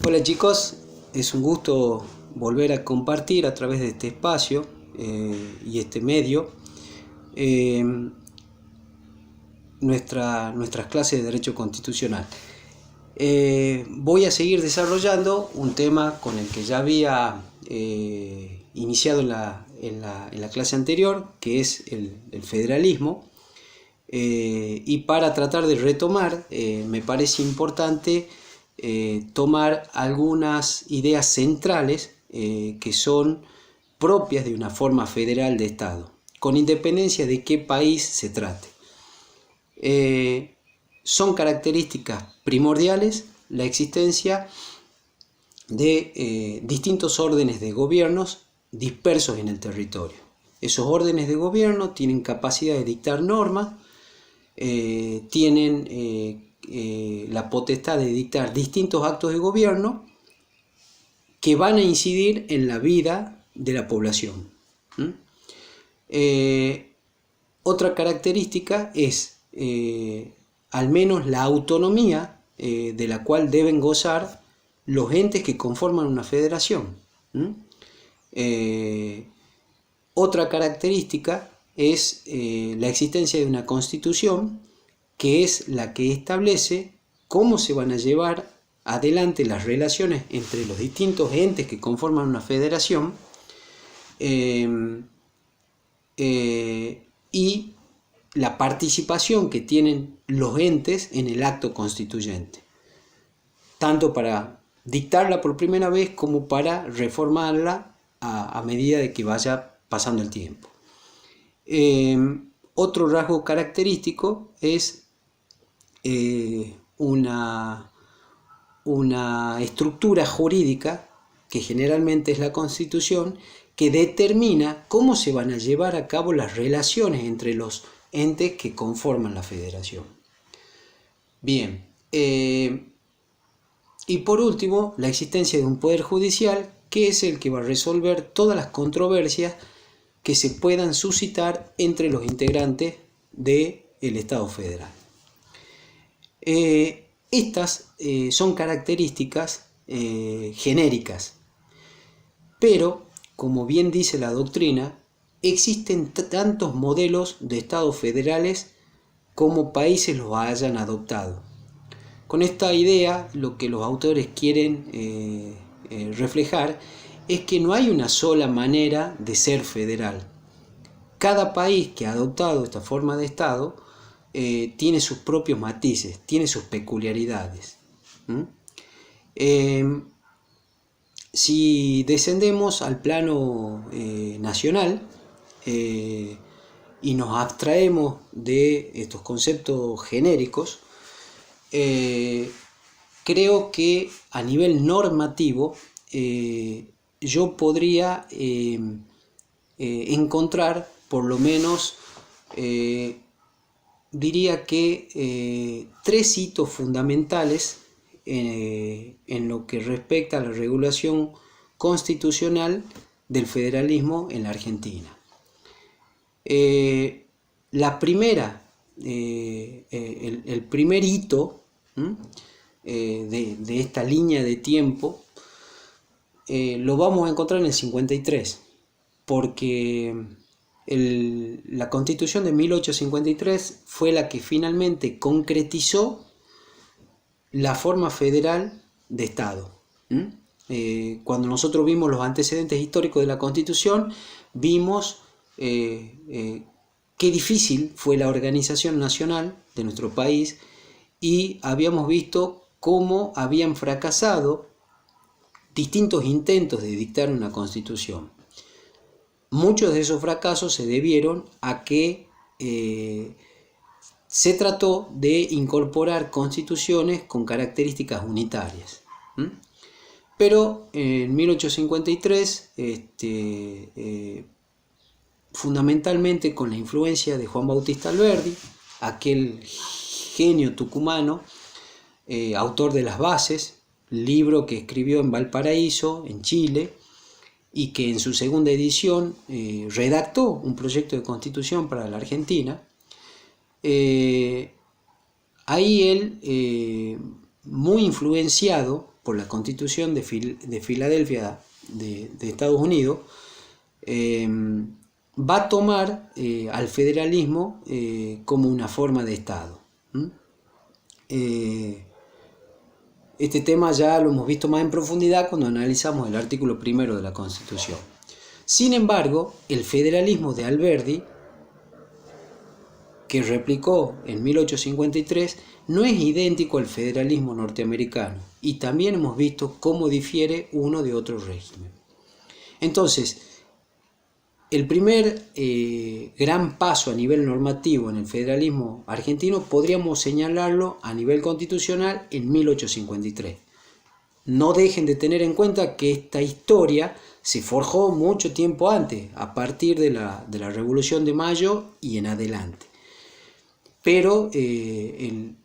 Hola chicos, es un gusto volver a compartir a través de este espacio y este medio eh, nuestras clases de Derecho Constitucional. Voy a seguir desarrollando un tema con el que ya había iniciado en la clase anterior, que es el federalismo. Y para tratar de retomar, me parece importante tomar algunas ideas centrales que son propias de una forma federal de Estado, con independencia de qué país se trate. Son características primordiales la existencia de distintos órdenes de gobiernos dispersos en el territorio. Esos órdenes de gobierno tienen capacidad de dictar normas, tienen la potestad de dictar distintos actos de gobierno que van a incidir en la vida de la población. Otra característica es al menos la autonomía de la cual deben gozar los entes que conforman una federación. Otra característica es la existencia de una constitución, que es la que establece cómo se van a llevar adelante las relaciones entre los distintos entes que conforman una federación y la participación que tienen los entes en el acto constituyente, tanto para dictarla por primera vez como para reformarla a medida de que vaya pasando el tiempo. Otro rasgo característico es una estructura jurídica, que generalmente es la Constitución, que determina cómo se van a llevar a cabo las relaciones entre los entes que conforman la federación. Bien, y por último, la existencia de un poder judicial, que es el que va a resolver todas las controversias que se puedan suscitar entre los integrantes del Estado federal. Estas son características genéricas, pero, como bien dice la doctrina, existen tantos modelos de estados federales como países los hayan adoptado. Con esta idea, lo que los autores quieren reflejar es que no hay una sola manera de ser federal. Cada país que ha adoptado esta forma de Estado tiene sus propios matices, tiene sus peculiaridades. Si descendemos al plano nacional y nos abstraemos de estos conceptos genéricos, creo que a nivel normativo yo podría encontrar por lo menos diría que tres hitos fundamentales en lo que respecta a la regulación constitucional del federalismo en la Argentina. La primera, el primer hito de esta línea de tiempo lo vamos a encontrar en el 53, porque la Constitución de 1853 fue la que finalmente concretizó la forma federal de Estado. Cuando nosotros vimos los antecedentes históricos de la Constitución, vimos qué difícil fue la organización nacional de nuestro país y habíamos visto cómo habían fracasado distintos intentos de dictar una Constitución. Muchos de esos fracasos se debieron a que se trató de incorporar constituciones con características unitarias. Pero en 1853, fundamentalmente con la influencia de Juan Bautista Alberdi, aquel genio tucumano, autor de Las Bases, libro que escribió en Valparaíso, en Chile, y que en su segunda edición redactó un proyecto de constitución para la Argentina. Ahí él, muy influenciado por la Constitución de Filadelfia de Estados Unidos, va a tomar al federalismo como una forma de Estado. Este tema ya lo hemos visto más en profundidad cuando analizamos el artículo 1 de la Constitución. Sin embargo, el federalismo de Alberdi, que replicó en 1853, no es idéntico al federalismo norteamericano, y también hemos visto cómo difiere uno de otro régimen. Entonces, el primer gran paso a nivel normativo en el federalismo argentino podríamos señalarlo a nivel constitucional en 1853. No dejen de tener en cuenta que esta historia se forjó mucho tiempo antes, a partir de la Revolución de Mayo y en adelante. Pero el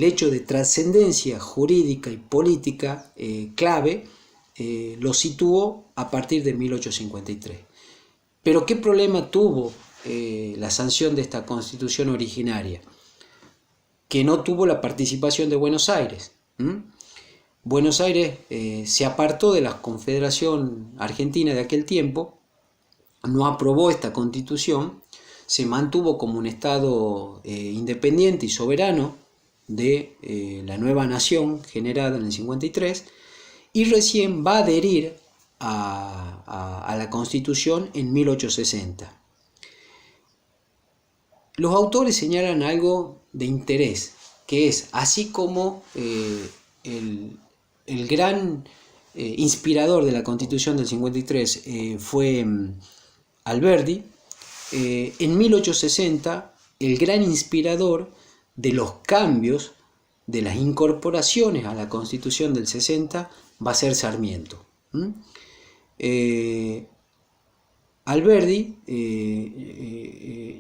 hecho de trascendencia jurídica y política clave lo situó a partir de 1853. Pero ¿qué problema tuvo la sanción de esta constitución originaria? Que no tuvo la participación de Buenos Aires. Buenos Aires se apartó de la Confederación Argentina de aquel tiempo, no aprobó esta constitución, se mantuvo como un Estado independiente y soberano de la nueva nación generada en el 53, y recién va a adherir a la Constitución en 1860. Los autores señalan algo de interés, que es, así como el gran inspirador de la Constitución del 53 fue Alberdi, en 1860 el gran inspirador de los cambios, de las incorporaciones a la Constitución del 60 va a ser Sarmiento. Alberdi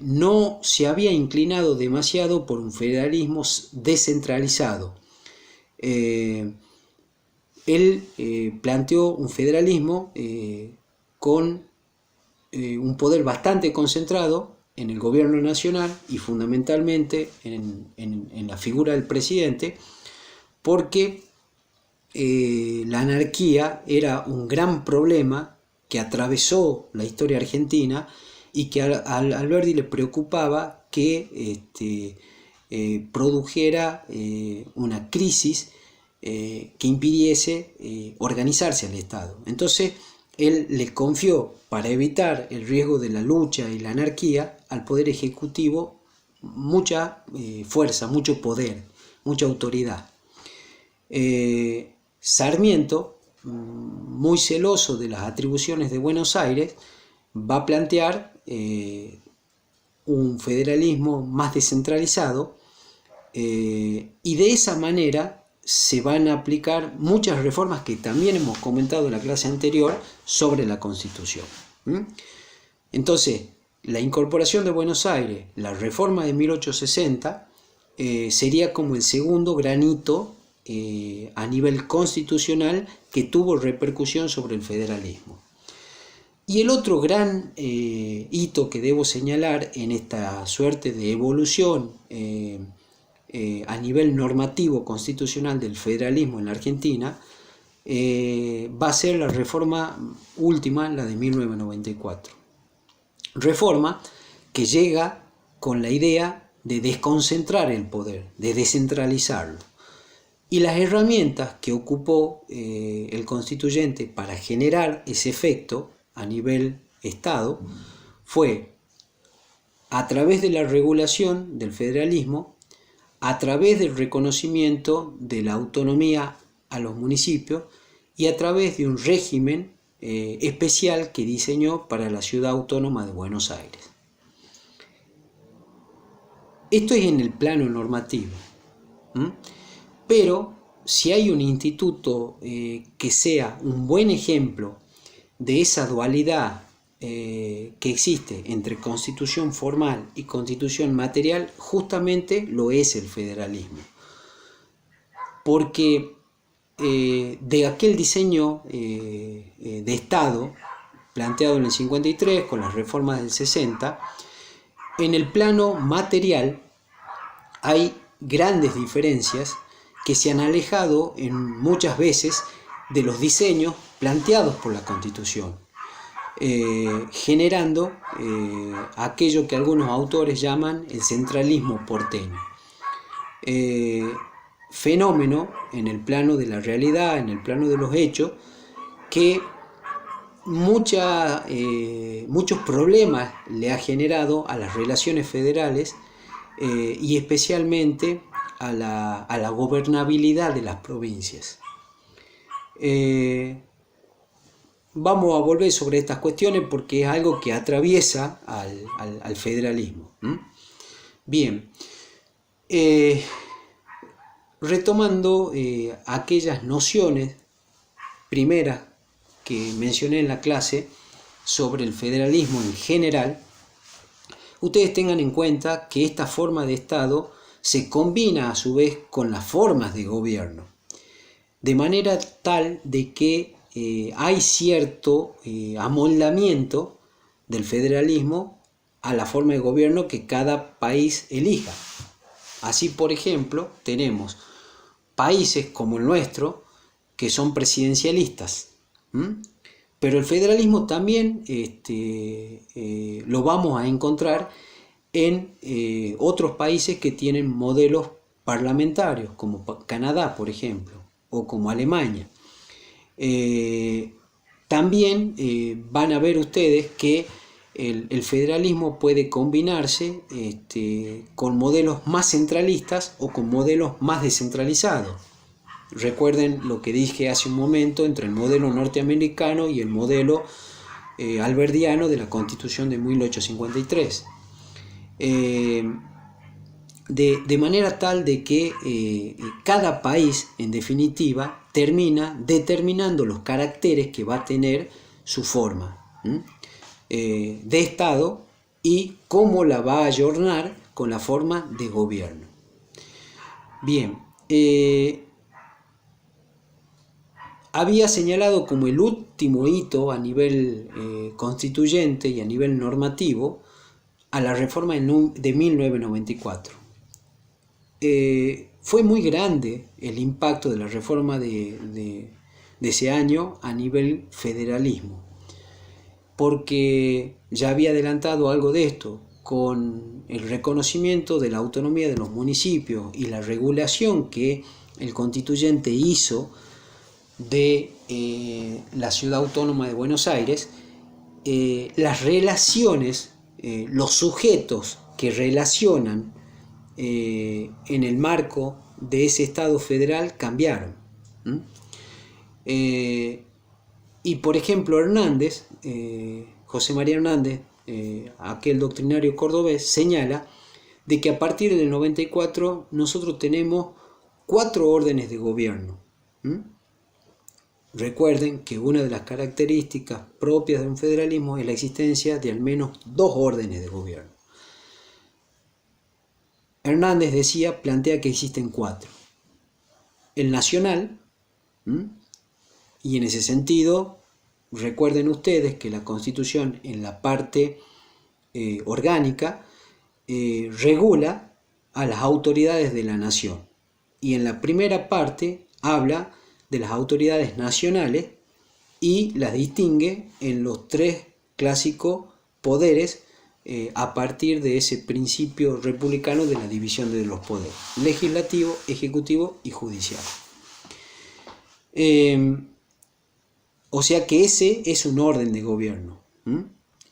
no se había inclinado demasiado por un federalismo descentralizado. Él planteó un federalismo con un poder bastante concentrado en el gobierno nacional y fundamentalmente en la figura del presidente, porque la anarquía era un gran problema que atravesó la historia argentina y que a Alberdi le preocupaba que produjera una crisis que impidiese organizarse al Estado. Entonces, él le confió, para evitar el riesgo de la lucha y la anarquía, al Poder Ejecutivo mucha fuerza, mucho poder, mucha autoridad. Sarmiento, muy celoso de las atribuciones de Buenos Aires, va a plantear un federalismo más descentralizado, y de esa manera se van a aplicar muchas reformas que también hemos comentado en la clase anterior sobre la Constitución. Entonces, la incorporación de Buenos Aires, la reforma de 1860, sería como el segundo gran hito a nivel constitucional que tuvo repercusión sobre el federalismo. Y el otro gran hito que debo señalar en esta suerte de evolución a nivel normativo constitucional del federalismo en la Argentina va a ser la reforma última, la de 1994. Reforma que llega con la idea de desconcentrar el poder, de descentralizarlo. Y las herramientas que ocupó el constituyente para generar ese efecto a nivel Estado fue a través de la regulación del federalismo, a través del reconocimiento de la autonomía a los municipios y a través de un régimen especial que diseñó para la ciudad autónoma de Buenos Aires. Esto es en el plano normativo. Pero si hay un instituto que sea un buen ejemplo de esa dualidad que existe entre constitución formal y constitución material, justamente lo es el federalismo. Porque de aquel diseño de Estado planteado en el 53 con las reformas del 60, en el plano material hay grandes diferencias que se han alejado muchas veces de los diseños planteados por la Constitución, generando aquello que algunos autores llaman el centralismo porteño. Fenómeno en el plano de la realidad, en el plano de los hechos, que muchos problemas le ha generado a las relaciones federales y especialmente a la gobernabilidad de las provincias. Vamos a volver sobre estas cuestiones porque es algo que atraviesa al federalismo. Bien, retomando aquellas nociones primeras que mencioné en la clase sobre el federalismo en general, ustedes tengan en cuenta que esta forma de Estado se combina a su vez con las formas de gobierno, de manera tal de que hay cierto amoldamiento del federalismo a la forma de gobierno que cada país elija. Así, por ejemplo, tenemos países como el nuestro que son presidencialistas, pero el federalismo también lo vamos a encontrar en otros países que tienen modelos parlamentarios, como Canadá, por ejemplo, o como Alemania. También van a ver ustedes que el federalismo puede combinarse con modelos más centralistas o con modelos más descentralizados. Recuerden lo que dije hace un momento entre el modelo norteamericano y el modelo alberdiano de la Constitución de 1853. De manera tal de que cada país, en definitiva, termina determinando los caracteres que va a tener su forma de Estado y cómo la va a ayornar con la forma de gobierno. Bien, había señalado como el último hito a nivel constituyente y a nivel normativo a la reforma de 1994. Fue muy grande el impacto de la reforma de ese año a nivel federalismo, porque ya había adelantado algo de esto con el reconocimiento de la autonomía de los municipios y la regulación que el constituyente hizo de la ciudad autónoma de Buenos Aires. Las relaciones, los sujetos que relacionan en el marco de ese Estado federal cambiaron. Y por ejemplo Hernández, José María Hernández, aquel doctrinario cordobés, señala de que a partir del 94 nosotros tenemos 4 órdenes de gobierno. Recuerden que una de las características propias de un federalismo es la existencia de al menos 2 órdenes de gobierno. Hernández plantea que existen 4. El nacional, y en ese sentido, recuerden ustedes que la Constitución en la parte orgánica regula a las autoridades de la nación. Y en la primera parte habla de las autoridades nacionales y las distingue en los 3 clásicos poderes a partir de ese principio republicano de la división de los poderes: legislativo, ejecutivo y judicial. O sea que ese es un orden de gobierno.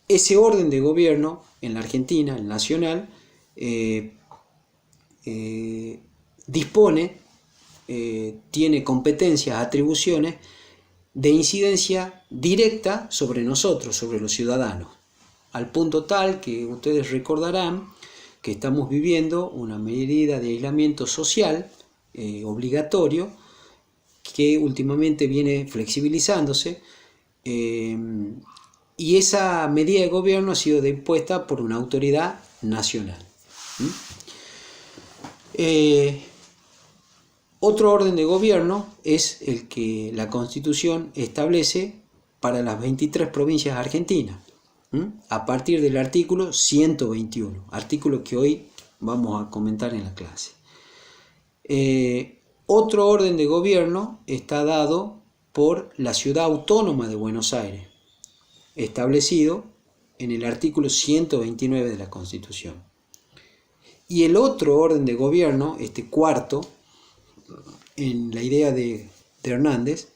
Ese orden de gobierno en la Argentina, el nacional, dispone, tiene competencias, atribuciones de incidencia directa sobre nosotros, sobre los ciudadanos, al punto tal que ustedes recordarán que estamos viviendo una medida de aislamiento social obligatorio que últimamente viene flexibilizándose, y esa medida de gobierno ha sido impuesta por una autoridad nacional. Otro orden de gobierno es el que la Constitución establece para las 23 provincias argentinas, a partir del artículo 121, artículo que hoy vamos a comentar en la clase. Otro orden de gobierno está dado por la Ciudad Autónoma de Buenos Aires, establecido en el artículo 129 de la Constitución. Y el otro orden de gobierno, este cuarto, en la idea de Hernández,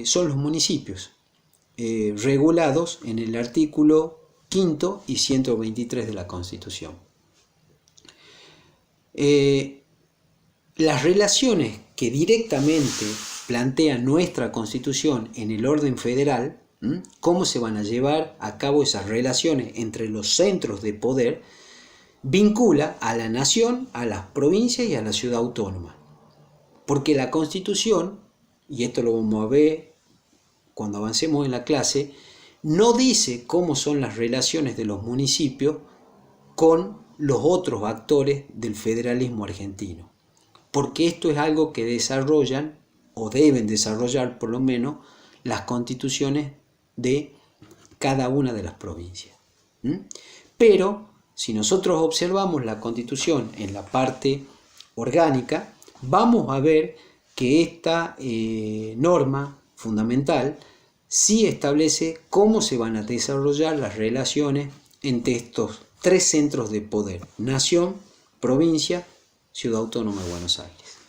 son los municipios, regulados en el artículo 5 y 123 de la Constitución. Las relaciones que directamente plantea nuestra Constitución en el orden federal, cómo se van a llevar a cabo esas relaciones entre los centros de poder, vincula a la nación, a las provincias y a la ciudad autónoma. Porque la Constitución, y esto lo vamos a ver cuando avancemos en la clase, no dice cómo son las relaciones de los municipios con los otros actores del federalismo argentino. Porque esto es algo que desarrollan, o deben desarrollar por lo menos, las constituciones de cada una de las provincias. Pero, si nosotros observamos la Constitución en la parte orgánica, vamos a ver que esta norma fundamental sí establece cómo se van a desarrollar las relaciones entre estos tres centros de poder: nación, provincia, Ciudad Autónoma de Buenos Aires.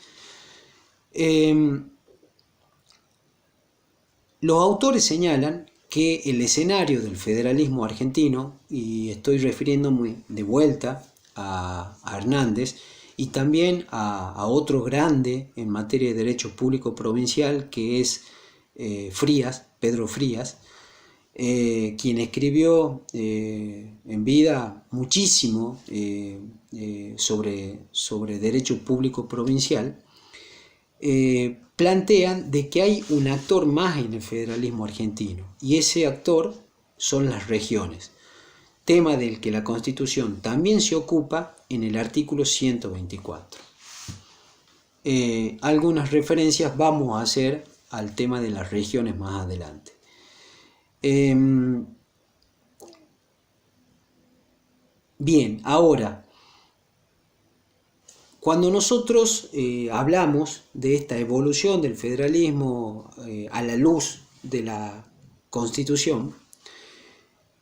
Los autores señalan que el escenario del federalismo argentino, y estoy refiriéndome de vuelta a Hernández y también a otro grande en materia de derecho público provincial, que es Frías, Pedro Frías, quien escribió en vida muchísimo sobre derecho público provincial, plantean de que hay un actor más en el federalismo argentino, y ese actor son las regiones, tema del que la Constitución también se ocupa en el artículo 124. Algunas referencias vamos a hacer al tema de las regiones más adelante. Bien, ahora, cuando nosotros hablamos de esta evolución del federalismo a la luz de la Constitución,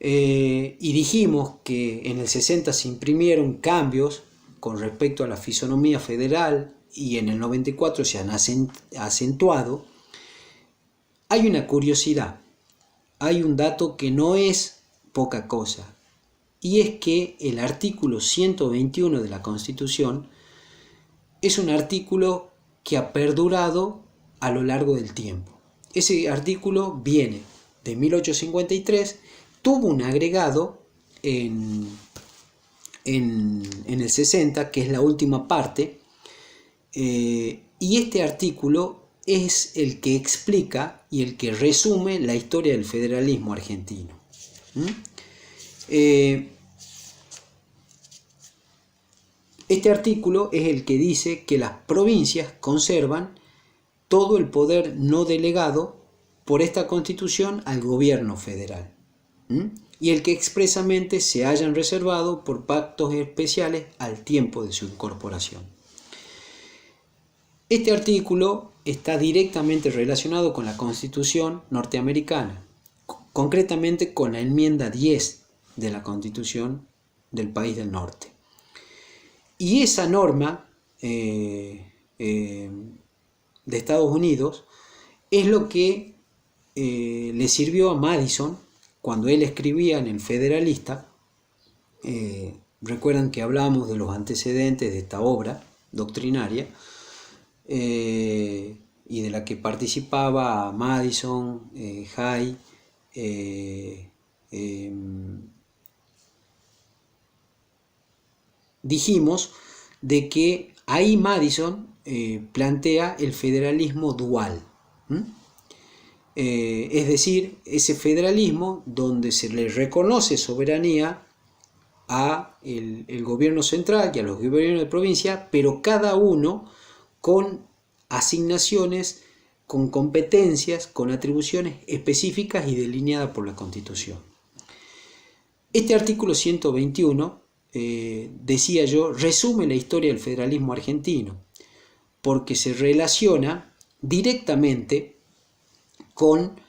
y dijimos que en el 60 se imprimieron cambios con respecto a la fisonomía federal y en el 94 se han acentuado, hay una curiosidad, hay un dato que no es poca cosa, y es que el artículo 121 de la Constitución es un artículo que ha perdurado a lo largo del tiempo. Ese artículo viene de 1853, tuvo un agregado en el 60, que es la última parte, y este artículo es el que explica y el que resume la historia del federalismo argentino. Este artículo es el que dice que las provincias conservan todo el poder no delegado por esta Constitución al gobierno federal, y el que expresamente se hayan reservado por pactos especiales al tiempo de su incorporación. Este artículo está directamente relacionado con la Constitución norteamericana, concretamente con la enmienda 10 de la Constitución del país del norte. Y esa norma de Estados Unidos es lo que le sirvió a Madison cuando él escribía en el Federalista. Recuerdan que hablábamos de los antecedentes de esta obra doctrinaria, y de la que participaba Madison, Hay, dijimos de que ahí Madison plantea el federalismo dual, es decir, ese federalismo donde se le reconoce soberanía a el gobierno central y a los gobiernos de provincia, pero cada uno con asignaciones, con competencias, con atribuciones específicas y delineadas por la Constitución. Este artículo 121, decía yo, resume la historia del federalismo argentino, porque se relaciona directamente con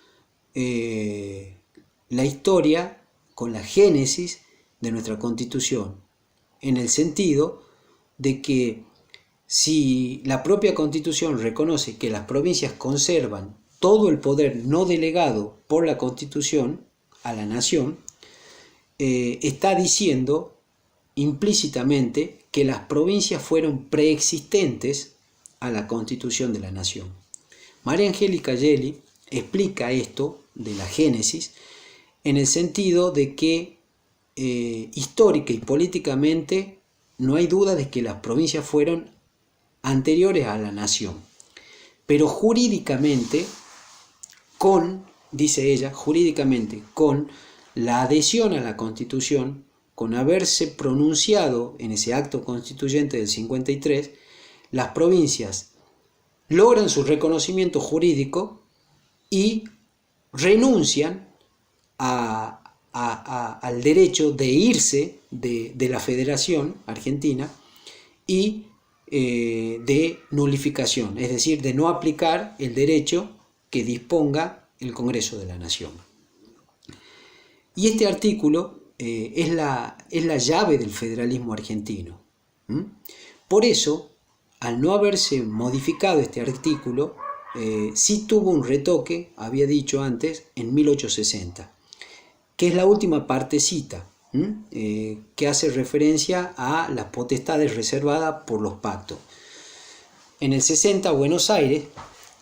la historia, con la génesis de nuestra Constitución, en el sentido de que si la propia Constitución reconoce que las provincias conservan todo el poder no delegado por la Constitución a la nación, está diciendo implícitamente que las provincias fueron preexistentes a la Constitución de la nación. María Angélica Gelli explica esto de la génesis en el sentido de que histórica y políticamente no hay duda de que las provincias fueron anteriores a la nación, pero jurídicamente dice ella, jurídicamente con la adhesión a la Constitución, con haberse pronunciado en ese acto constituyente del 53, las provincias logran su reconocimiento jurídico y renuncian al derecho de irse de la Federación Argentina y de nulificación, es decir, de no aplicar el derecho que disponga el Congreso de la Nación. Y este artículo es la llave del federalismo argentino. Por eso, al no haberse modificado este artículo, sí tuvo un retoque, había dicho antes, en 1860, que es la última partecita, que hace referencia a las potestades reservadas por los pactos. En el 60, Buenos Aires,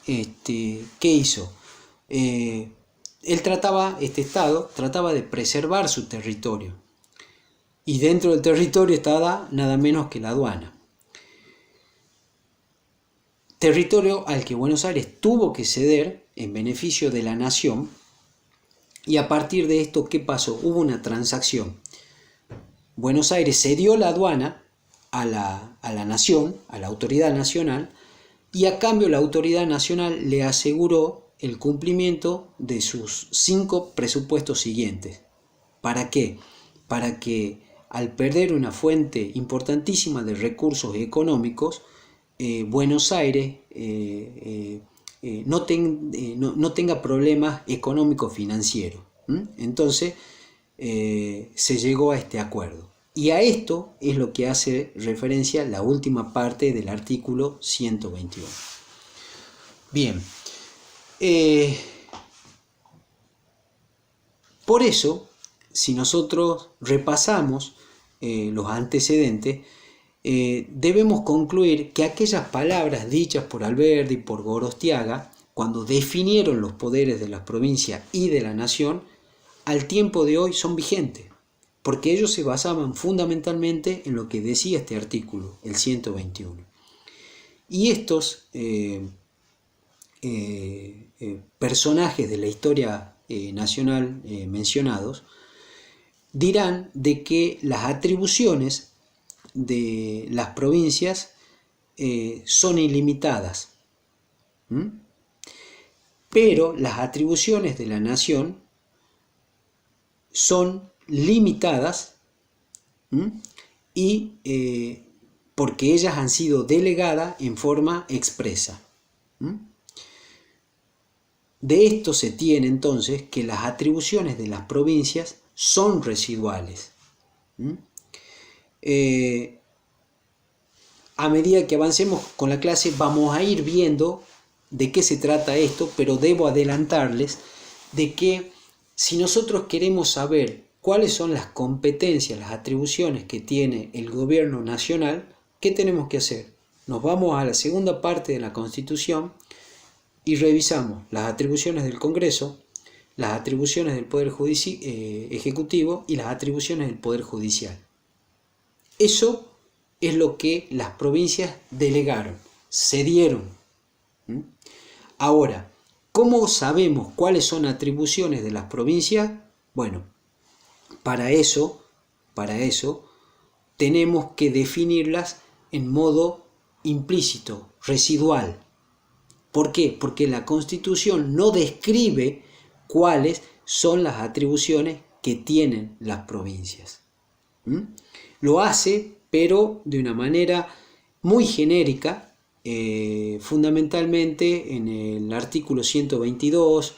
¿qué hizo? Este Estado trataba de preservar su territorio, y dentro del territorio estaba nada menos que la aduana. Territorio al que Buenos Aires tuvo que ceder en beneficio de la nación, y a partir de esto, ¿qué pasó? Hubo una transacción. Buenos Aires cedió la aduana a la nación, a la autoridad nacional, y a cambio la autoridad nacional le aseguró el cumplimiento de sus 5 presupuestos siguientes. ¿Para qué? Para que al perder una fuente importantísima de recursos económicos, Buenos Aires no tenga problemas económicos financieros. Entonces se llegó a este acuerdo. Y a esto es lo que hace referencia la última parte del artículo 121. Bien. Por eso, si nosotros repasamos los antecedentes, debemos concluir que aquellas palabras dichas por Alberdi y por Gorostiaga, cuando definieron los poderes de las provincias y de la nación, al tiempo de hoy son vigentes, porque ellos se basaban fundamentalmente en lo que decía este artículo, el 121. Y estos personajes de la historia nacional mencionados dirán de que las atribuciones de las provincias son ilimitadas, pero las atribuciones de la nación son limitadas y porque ellas han sido delegadas en forma expresa. De esto se tiene entonces que las atribuciones de las provincias son residuales. A medida que avancemos con la clase vamos a ir viendo de qué se trata esto, pero debo adelantarles de que si nosotros queremos saber cuáles son las competencias, las atribuciones que tiene el gobierno nacional, ¿qué tenemos que hacer? Nos vamos a la segunda parte de la Constitución y revisamos las atribuciones del Congreso, las atribuciones del Poder Ejecutivo y las atribuciones del Poder Judicial. Eso es lo que las provincias delegaron, cedieron. Ahora, ¿cómo sabemos cuáles son atribuciones de las provincias? Bueno, para eso tenemos que definirlas en modo implícito, residual. ¿Por qué? Porque la Constitución no describe cuáles son las atribuciones que tienen las provincias. Lo hace, pero de una manera muy genérica, fundamentalmente en el artículo 122,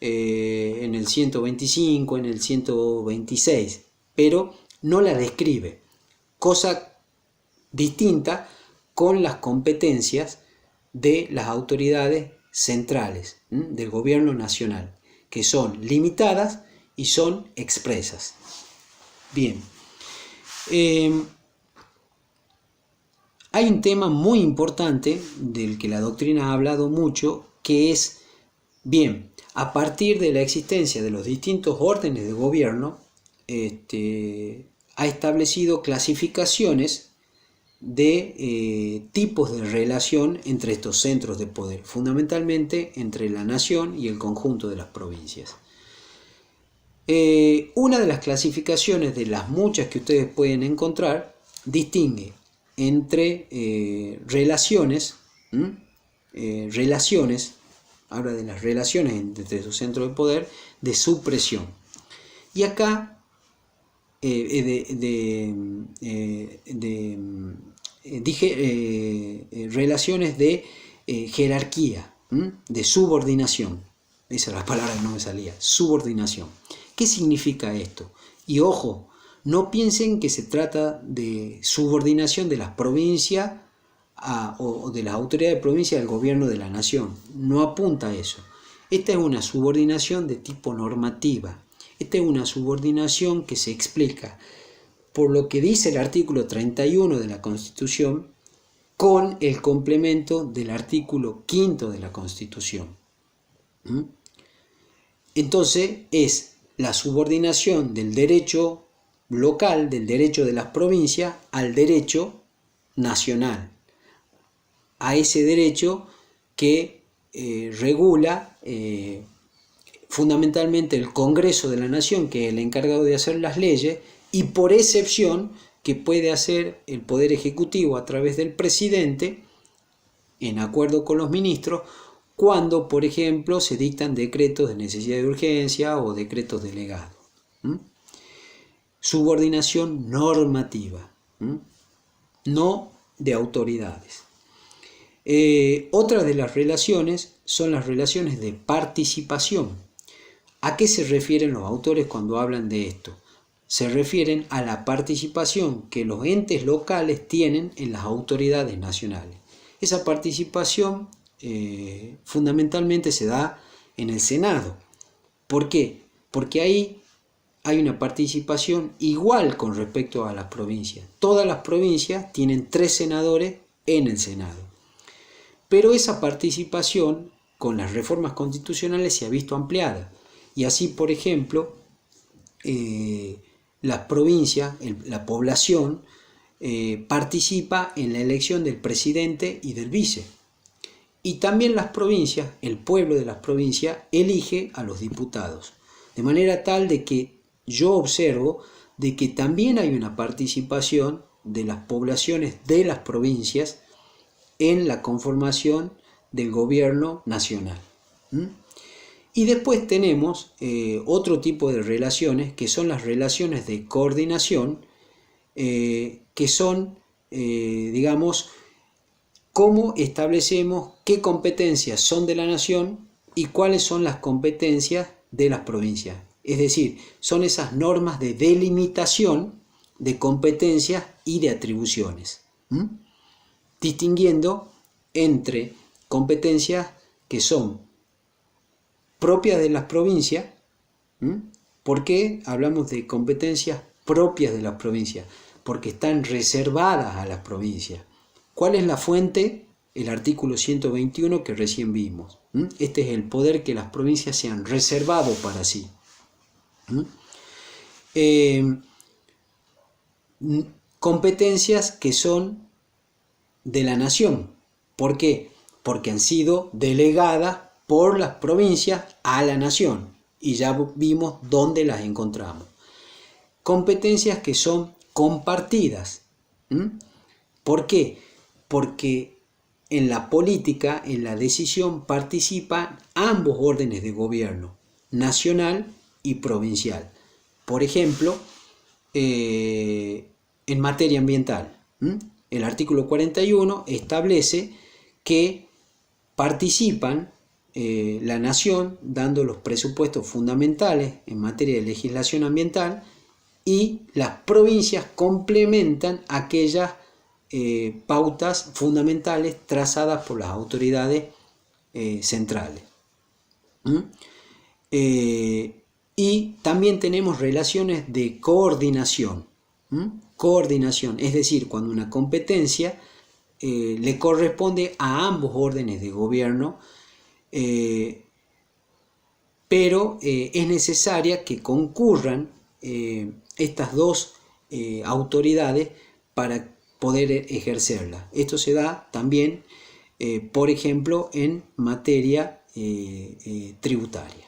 en el 125, en el 126, pero no la describe, cosa distinta con las competencias de las autoridades centrales del gobierno nacional, que son limitadas y son expresas. Bien, hay un tema muy importante del que la doctrina ha hablado mucho, que es, bien, a partir de la existencia de los distintos órdenes de gobierno, ha establecido clasificaciones de tipos de relación entre estos centros de poder, fundamentalmente entre la nación y el conjunto de las provincias. Una de las clasificaciones, de las muchas que ustedes pueden encontrar, distingue entre relaciones, habla de las relaciones entre sus centros de poder, de supresión. Y acá relaciones de jerarquía, de subordinación. Esa es la palabra que no me salía, subordinación. ¿Qué significa esto? Y ojo, no piensen que se trata de subordinación de las provincias o de las autoridades de provincia al gobierno de la nación. No apunta a eso. Esta es una subordinación de tipo normativa. Esta es una subordinación que se explica por lo que dice el artículo 31 de la Constitución con el complemento del artículo 5 de la Constitución. Entonces es la subordinación del derecho local, del derecho de las provincias, al derecho nacional, a ese derecho que regula fundamentalmente el Congreso de la Nación, que es el encargado de hacer las leyes, y por excepción que puede hacer el Poder Ejecutivo a través del presidente, en acuerdo con los ministros, cuando, por ejemplo, se dictan decretos de necesidad de urgencia o decretos delegados. Subordinación normativa, no de autoridades. Otra de las relaciones son las relaciones de participación. ¿A qué se refieren los autores cuando hablan de esto? Se refieren a la participación que los entes locales tienen en las autoridades nacionales. Esa participación fundamentalmente se da en el Senado. ¿Por qué? Porque ahí hay una participación igual con respecto a las provincias. Todas las provincias tienen 3 senadores en el Senado. Pero esa participación con las reformas constitucionales se ha visto ampliada. Y así, por ejemplo, las provincias, la población, participa en la elección del presidente y del vice. Y también las provincias, el pueblo de las provincias, elige a los diputados. De manera tal de que yo observo de que también hay una participación de las poblaciones de las provincias en la conformación del gobierno nacional. Y después tenemos otro tipo de relaciones, que son las relaciones de coordinación, que son, digamos, cómo establecemos qué competencias son de la nación y cuáles son las competencias de las provincias. Es decir, son esas normas de delimitación de competencias y de atribuciones, distinguiendo entre competencias que son propias de las provincias. ¿Por qué hablamos de competencias propias de las provincias? Porque están reservadas a las provincias. ¿Cuál es la fuente? El artículo 121 que recién vimos. Este es el poder que las provincias se han reservado para sí. Competencias que son de la nación. ¿Por qué? Porque han sido delegadas por las provincias a la nación. Y ya vimos dónde las encontramos. Competencias que son compartidas. ¿Por qué? Porque en la política, en la decisión, participan ambos órdenes de gobierno, nacional y provincial. Por ejemplo, en materia ambiental, el artículo 41 establece que participan la nación dando los presupuestos fundamentales en materia de legislación ambiental, y las provincias complementan aquellas pautas fundamentales trazadas por las autoridades centrales. Y también tenemos relaciones de coordinación. Coordinación, es decir, cuando una competencia le corresponde a ambos órdenes de gobierno, pero es necesaria que concurran estas dos autoridades para poder ejercerla. Esto se da también, por ejemplo, en materia tributaria.